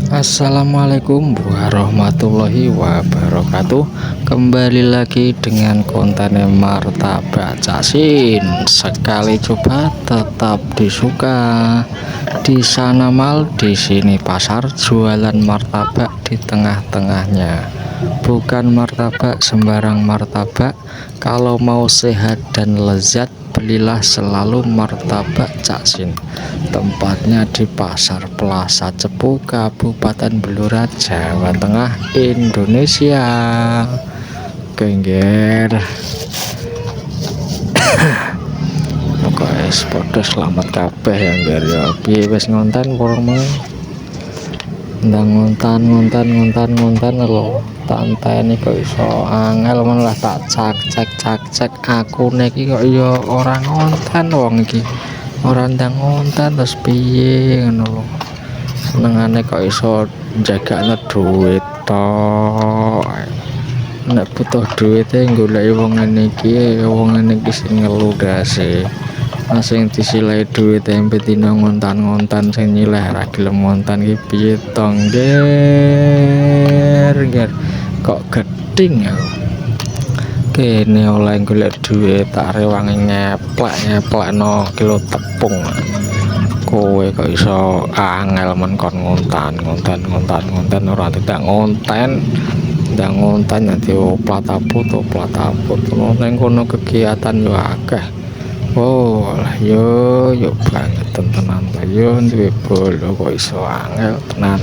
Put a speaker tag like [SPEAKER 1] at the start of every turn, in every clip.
[SPEAKER 1] Assalamualaikum warahmatullahi wabarakatuh. Kembali lagi dengan konten martabak Cacin. Sekali coba tetap disuka. Di sana mal, di sini pasar, jualan martabak di tengah-tengahnya. Bukan martabak sembarang martabak. Kalau mau sehat dan lezat, belilah selalu martabak Cacin. Tempatnya di Pasar Plaza Cepu, Kabupaten Blora, Jawa Tengah, Indonesia. Kengger. Pokoknya podo selamat kabeh ya ngger ya. Piye wis ngonten purung mau? Ndang ngontan lho. Tanteni kok iso angel men lah tak cek akune iki kok ya ora ngonten wong iki. Ora ndang ngonten terus piye ngono lho. Senengane kok iso jagakne duit tok. Nek butuh duit goleki wong ngene iki, wong ngene iki sing ngelu dase. Nah sing disilai duit dina ngontan-ngontan sing nyileh ra gelem ngontan iki piye to ngger kok geding ya. Kene oleh golek duit tak rewangi ngeplek-ngeplekno kilo tepung. Kowe kok iso angel men kon ngontan ora tidak ngonten. Ndang ngonten nanti oplat-aput ning kono kegiatan yo akeh. Oh lah yo banget tenan yo duwe bolo kok iso angel tenan.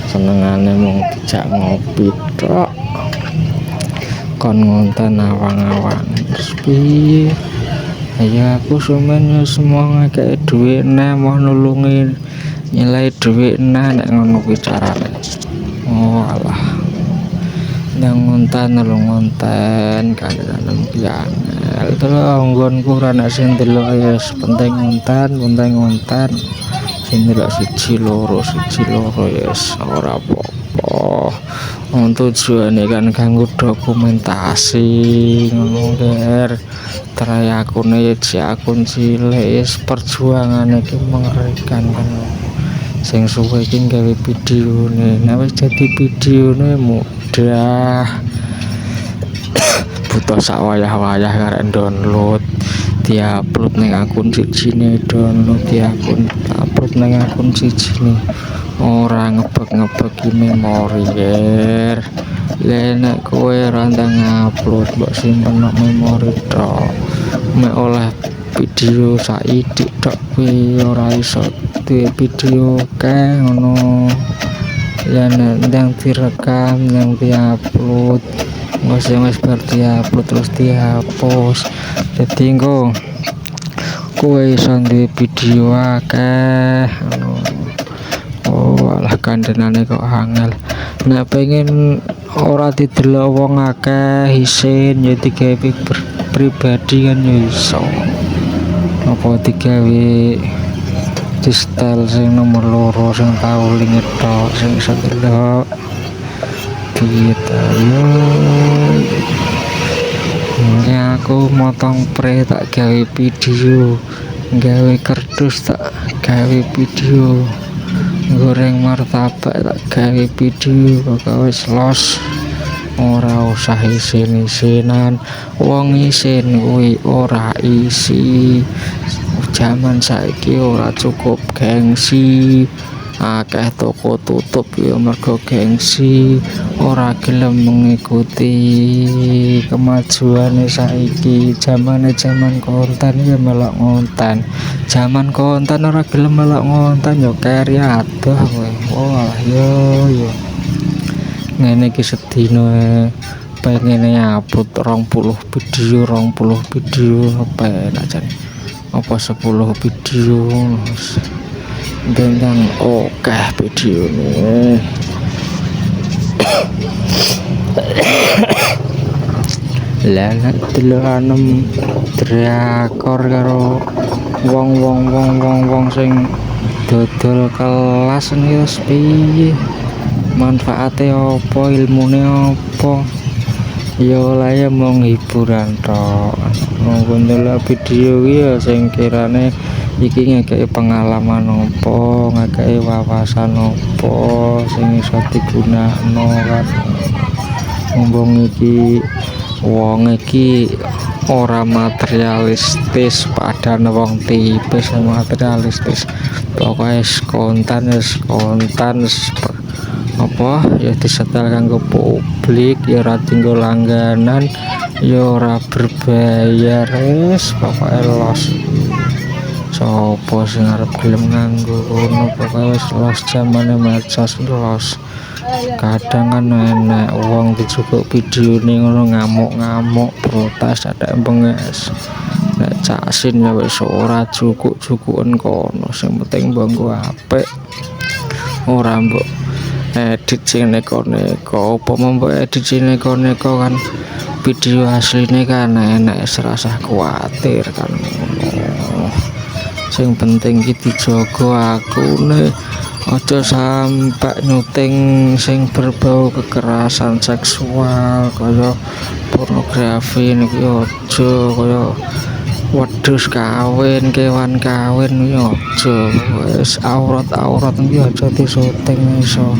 [SPEAKER 1] Senengane mung dijak ngopi tok. Kon ngonten awang-awang terus piye? Ya aku sumen yo semua ngekek dhuwit neh mau nulungi nyilai dhuwit neh nek ngono kuwi carane. Oh alah. Ndang ngonten kadang-kadang piangel terus nggonku ora nek sing delok ya penting ngonten sing delok siji loro ya ora apa-apa. Tujuane kan kanggo dokumentasi ngono nger. Trai akune ya akun cilik perjuangane iki mengerikan kan. Sing suwe iki gawe videone, nek wis dadi videone mudah. Butuh sak wayah-wayah karek download, diupload ning akun sijine, download upload ning akun sijine. Ora ngebek-ngebeki memori yer. Nek kowe ora ndang upload mbok simpen nang memori tok. Mek oleh video saiki tok kuwi ora iso duwe video kae ngono. Ya nek ndang direkam ndang diupload wis bar diupload terus dihapus. Dadi engko kowe iso duwe video akeh ngono. Oh alah kandhenane kok angel. Nek pengen ora didelok wong akeh isin ya digawe pribadi kan ya iso. Apa digawe di style sing nomor loro sing tau linget tok sing iso delok. Gitu yo. Ya aku motong pre tak gawe video, gawe kardus tak gawe video, goreng martabak tak gawe video. Kok wis los ora usah isin-isinan. Wong isin kuwi ora isi. Zaman saiki ora cukup gengsi. Akeh toko tutup ya mergo gengsi, ora gelem mengikuti kemajuane saiki. Zaman konten ya melok ngonten, zaman konten ora gelem melok ngonten ya keri adoh kowe. Wah yo ngene iki sedina pengen upload 20 video apa enak jan apa 10 video tentang oke video nih. Lah delok anem drakor karo wong sing dodol kelas iki wis piye? Manfaate apa, ilmune apa? Ya oleh mung hiburan tok. Mung ndelok video iki ya sing kirane iki ngekeki pengalaman apa, kayak wawasan apa sing iso digunakno kan. Mumpung iki wong iki ora materialistis, padahal wong tipis materialistis. Pokoknya kontan apa ya disetel kanggo publik, ya ora tinggal langganan, ya ora berbayar, pokoknya los. Sopo sing arep gelem nganggo ngono, pokoknya wis los, zamane medsos los. Kadang kan enek wong dijukuk video ning ngono ngamuk-ngamuk protes ada benges. Nek casin ya wis ora cukup-cukuken kono, sing penting mbok apik. Ora mbok edit sing neko-neko, apa mbok edit sing neko-neko kan video asline kan enek, serasa kuatir kan. Sing penting iki dijaga akune, aja sampai nyuting sing berbau kekerasan seksual kaya pornografi niki aja, kaya wedhus kawin, kewan kawin iki aja. Wis aurat iki aja disuting iso.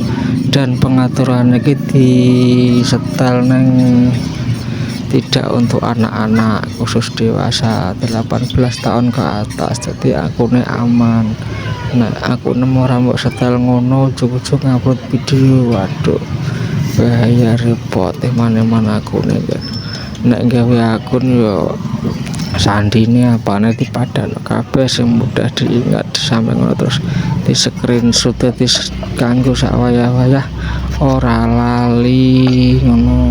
[SPEAKER 1] Dan pengaturan iki disetel nang tidak untuk anak-anak, khusus dewasa 18 tahun ke atas, jadi akunnya aman. Nah akun ora mbok setel ngono ujug-ujug ngupload video, waduh bahaya, repot mana-mana akune kan. Nek gawe akun yo sandine apane dipadano kabeh sing mudah diingat sampe ngono, terus di screenshot di kanggo sak wayah-wayah ora lali ngono.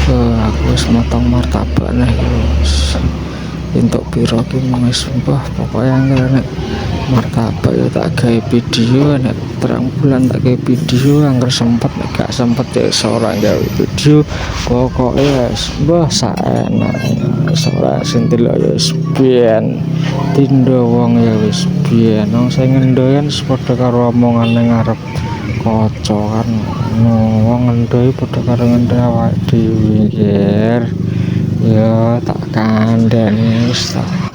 [SPEAKER 1] Aku wis motong martabak nih wis entuk piro ki wis mbah, pokoke anggar nek martabak ya tak gawe video, nek terang bulan tak gawe video, anggar sempet nek gak sempet ya ora gawe video. Pokoke wis mbah saenak, ora sentil ya wis biyen tindo wong ya wis biyen wong sing ngendoyan padha karo omongan ning ngarep kaca kan. Wong ngendoi padha karo ngendoi awake dhewe ya tak kandhani wis tak